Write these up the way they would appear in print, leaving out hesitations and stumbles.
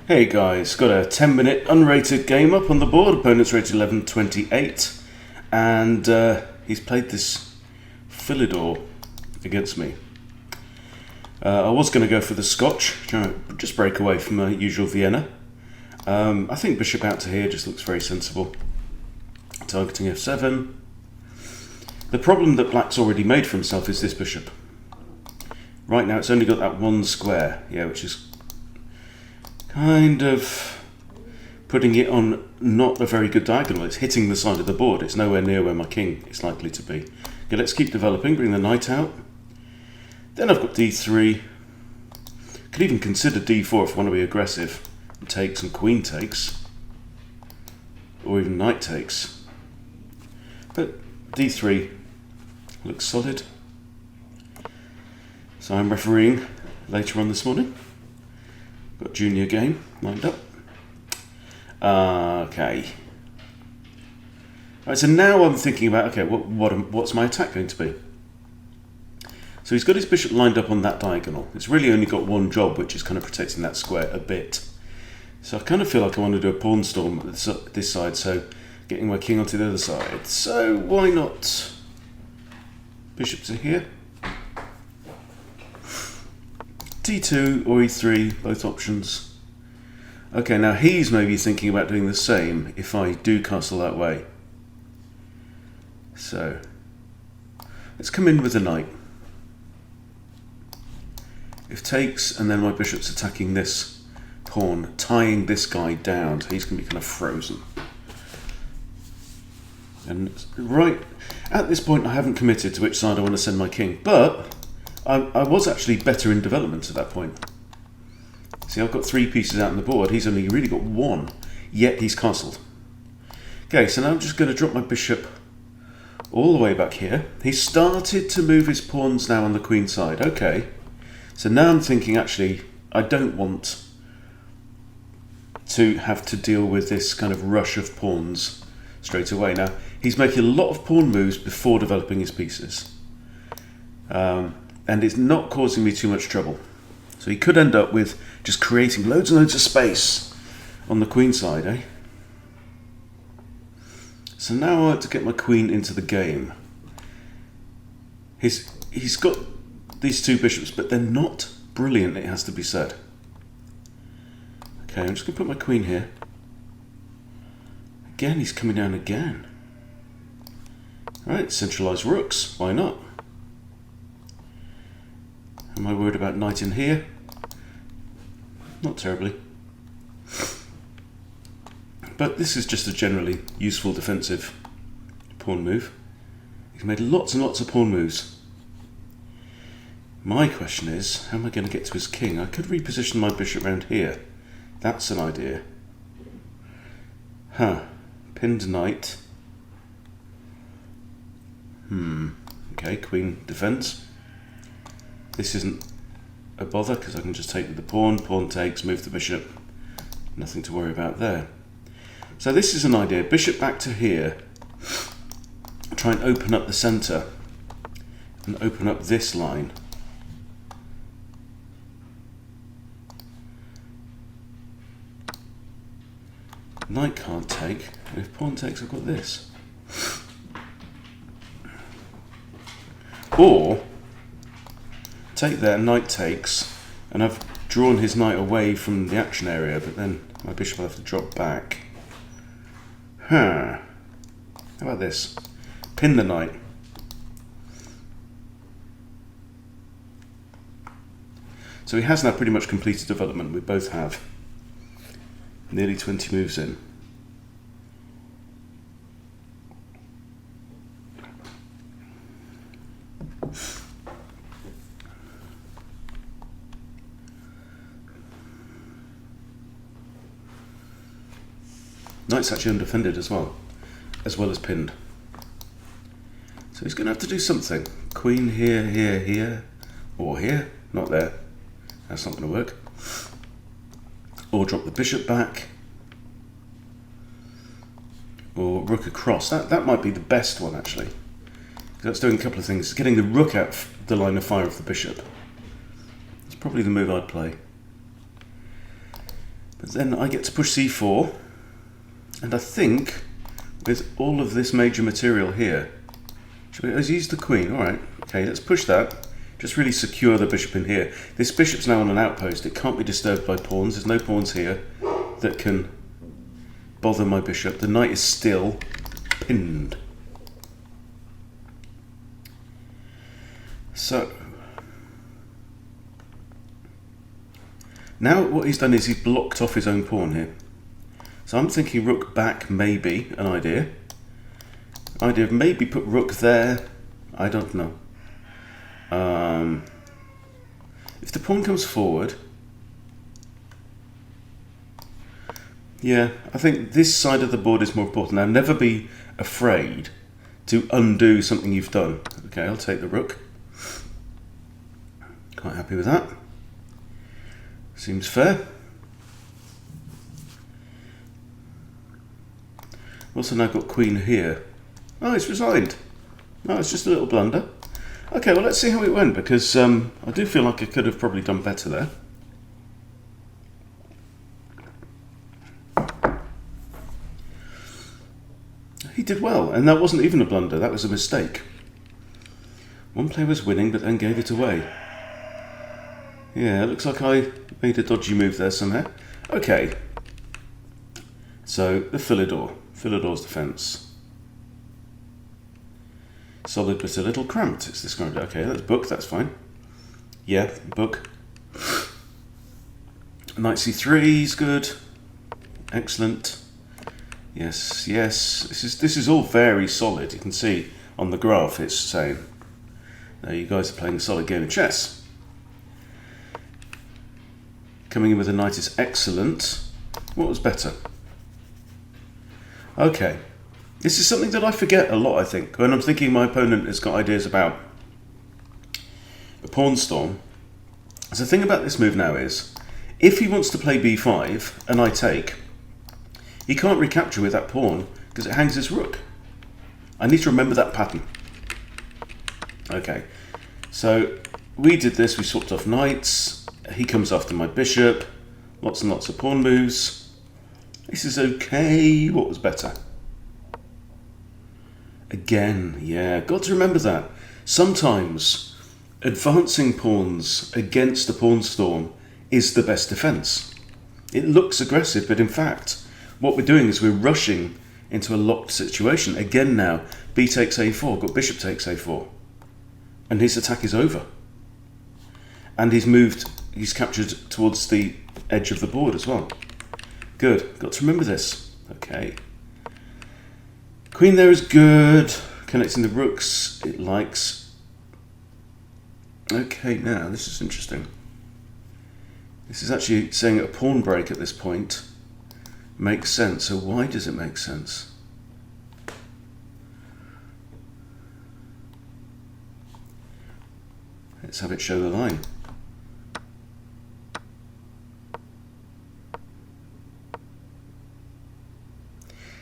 Hey guys, got a 10-minute unrated game up on the board. Opponent's rated 11.28, and he's played this Philidor against me. I was going to go for the Scotch, trying to just break away from my usual Vienna. I think bishop out to here just looks very sensible. Targeting f7. The problem that black's already made for himself is this bishop. Right now it's only got that one square, which is kind of putting it on not a very good diagonal. It's hitting the side of the board. It's nowhere near where my king is likely to be. Okay, let's keep developing, bring the knight out. Then I've got d3. Could even consider d4 if I want to be aggressive. Takes and queen takes. Or even knight takes. But d3 looks solid. So I'm refereeing later on this morning. Got junior game lined up. Okay. Right, so now I'm thinking about, okay, what's my attack going to be? So he's got his bishop lined up on that diagonal. It's really only got one job, which is kind of protecting that square a bit. So I kind of feel like I want to do a pawn storm at this side, so getting my king onto the other side. So why not bishop to here? d2 or e3, both options. Okay, now he's maybe thinking about doing the same if I do castle that way. So let's come in with the knight. If takes, and then my bishop's attacking this pawn, tying this guy down, so he's going to be kind of frozen. And right at this point I haven't committed to which side I want to send my king, but I was actually better in development at that point. See, I've got 3 pieces out on the board. He's only really got 1, yet he's castled. Okay, so now I'm just going to drop my bishop all the way back here. He's started to move his pawns now on the queen side. Okay, so now I'm thinking, actually, I don't want to have to deal with this kind of rush of pawns straight away. Now, he's making a lot of pawn moves before developing his pieces. And it's not causing me too much trouble. So he could end up with just creating loads and loads of space on the queen side, eh? So now I want to get my queen into the game. He's got these 2 bishops, but they're not brilliant, it has to be said. Okay, I'm just going to put my queen here. Again, he's coming down again. Right, centralised rooks, why not? Am I worried about knight in here? Not terribly. But this is just a generally useful defensive pawn move. He's made lots and lots of pawn moves. My question is, how am I going to get to his king? I could reposition my bishop around here. That's an idea. Pinned knight. Okay, queen defense. This isn't a bother because I can just take with the pawn. Pawn takes, move the bishop. Nothing to worry about there. So this is an idea. Bishop back to here. Try and open up the centre and open up this line. Knight can't take. And if pawn takes, I've got this. Or take there, knight takes, and I've drawn his knight away from the action area, but then my bishop will have to drop back. How about this? Pin the knight. So he has now pretty much completed development. We both have. Nearly 20 moves in. Knight's actually undefended as well as pinned. So he's going to have to do something. Queen here, here, here, or here. Not there. That's not going to work. Or drop the bishop back. Or rook across. That might be the best one, actually. That's doing a couple of things. Getting the rook out the line of fire of the bishop. It's probably the move I'd play. Then I get to push c4, and I think with all of this major material here, let's use the queen. All right, okay, let's push that. Just really secure the bishop in here. This bishop's now on an outpost. It can't be disturbed by pawns. There's no pawns here that can bother my bishop. The knight is still pinned. So now what he's done is he's blocked off his own pawn here. So I'm thinking rook back, maybe an idea. Idea of maybe put rook there. I don't know. If the pawn comes forward, yeah, I think this side of the board is more important. Now, never be afraid to undo something you've done. Okay, I'll take the rook. Quite happy with that. Seems fair. Also now got queen here. Oh, it's resigned. No, it's just a little blunder. Okay, well, let's see how it went, because I do feel like I could have probably done better there. He did well, and that wasn't even a blunder, that was a mistake. One player was winning, but then gave it away. Yeah, it looks like I made a dodgy move there somehow. Okay, so the Philidor. Philidor's defence. Solid but a little cramped, it's described. Okay, that's book, that's fine. Yeah, book. Knight c3 is good. Excellent. Yes, yes. This is all very solid. You can see on the graph it's saying, now you guys are playing a solid game of chess. Coming in with a knight is excellent. What was better? Okay. This is something that I forget a lot, I think, when I'm thinking my opponent has got ideas about a pawn storm. So the thing about this move now is, if he wants to play b5 and I take, he can't recapture with that pawn because it hangs his rook. I need to remember that pattern. Okay, so we did this, we swapped off knights, he comes after my bishop, lots and lots of pawn moves. This is okay. What was better? Again, yeah, got to remember that. Sometimes advancing pawns against a pawn storm is the best defense. It looks aggressive, but in fact, what we're doing is we're rushing into a locked situation. Again now, b takes a4, got bishop takes a4. And his attack is over. And he's captured towards the edge of the board as well. Good, got to remember this. Okay. Queen there is good. Connecting the rooks, it likes. Okay, now this is interesting. This is actually saying a pawn break at this point makes sense. So why does it make sense? Let's have it show the line.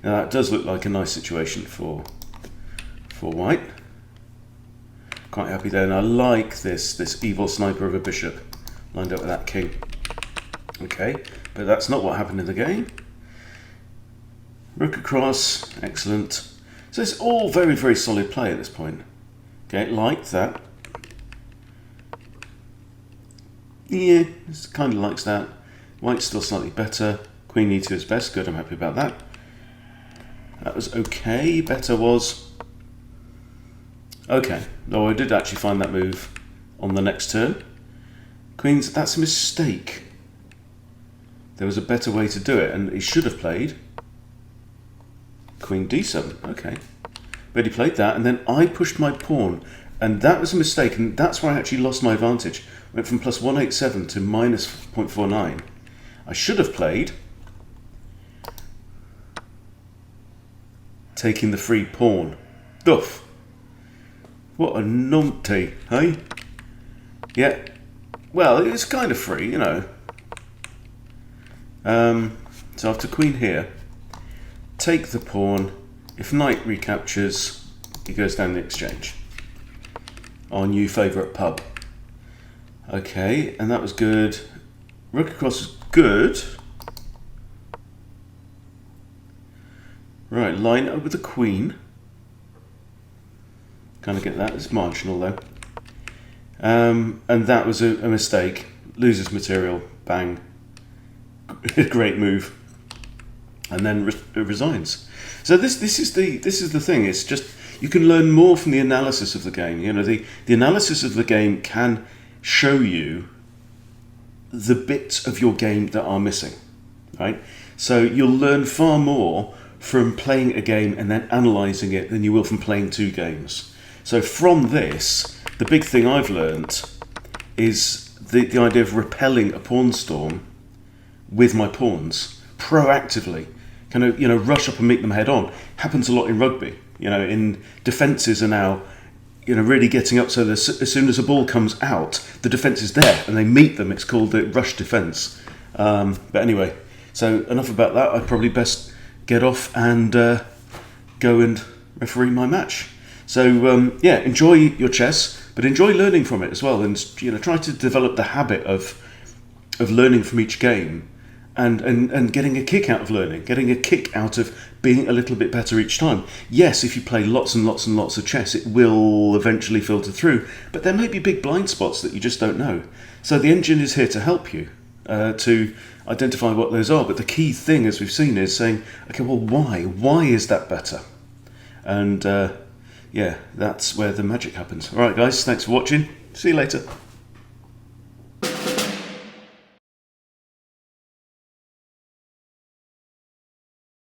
Now that does look like a nice situation for white. Quite happy there, and I like this evil sniper of a bishop lined up with that king. Okay, but that's not what happened in the game. Rook across, excellent. So it's all very, very solid play at this point. Okay, like that. Yeah, it kind of likes that. White's still slightly better. Queen e2 is best, good, I'm happy about that. That was okay. Better was okay. Though I did actually find that move on the next turn. Queens, that's a mistake. There was a better way to do it, and he should have played Queen d7. Okay, but he played that, and then I pushed my pawn, and that was a mistake, and that's where I actually lost my advantage. Went from plus 187 to minus 0.49. I should have played taking the free pawn. Duff. What a numpty, hey? Yeah. Well, it's kind of free, you know. So after queen here, take the pawn. If knight recaptures, he goes down the exchange. Our new favourite pub. Okay, and that was good. Rook across was good. Right, line up with the queen. Kind of get that. It's marginal though. And that was a mistake. Loses material. Bang. Great move. And then resigns. So this is the thing. It's just you can learn more from the analysis of the game. You know, the analysis of the game can show you the bits of your game that are missing, right? So you'll learn far more from playing a game and then analysing it than you will from playing 2 games. So from this, the big thing I've learned is the idea of repelling a pawn storm with my pawns proactively. Kind of, you know, rush up and meet them head on. Happens a lot in rugby. You know, in defences are now, you know, really getting up so that as soon as a ball comes out, the defence is there and they meet them. It's called the rush defence. But anyway, so enough about that. I'd probably best get off and go and referee my match. So yeah, enjoy your chess, but enjoy learning from it as well, and you know, try to develop the habit of learning from each game. And getting a kick out of learning, getting a kick out of being a little bit better each time. Yes, if you play lots and lots and lots of chess, it will eventually filter through, but there may be big blind spots that you just don't know. So the engine is here to help you to identify what those are, but the key thing, as we've seen, is saying, okay, well, why? Why is that better? And yeah, that's where the magic happens. All right, guys, thanks for watching. See you later.